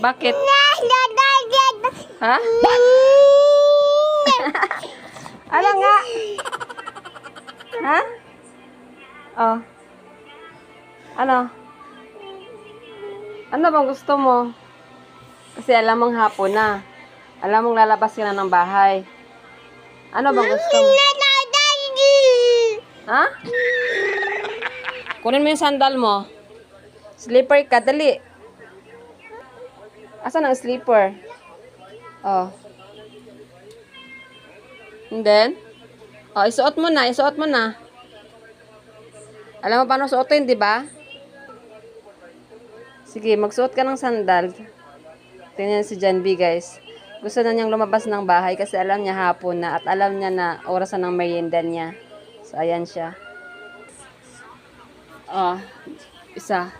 Bakit? Ha? Ano nga? Ha? Oh. Ano? Ano bang gusto mo? Kasi alam mong hapon na. Alam mong lalabas ka na ng bahay. Ano bang gusto mo? Ha? Kunin mo yung sandal mo. Slipper ka, dali. Asan ang slipper? Oh. And then? Oh, isuot mo na, isuot mo na. Alam mo paano suotin, di ba? Sige, magsuot ka ng sandal. Tingnan si John B, guys. Gusto na niyang lumabas ng bahay kasi alam niya hapon na at alam niya na orasan ng merienda niya. So, ayan siya. Oh, isa.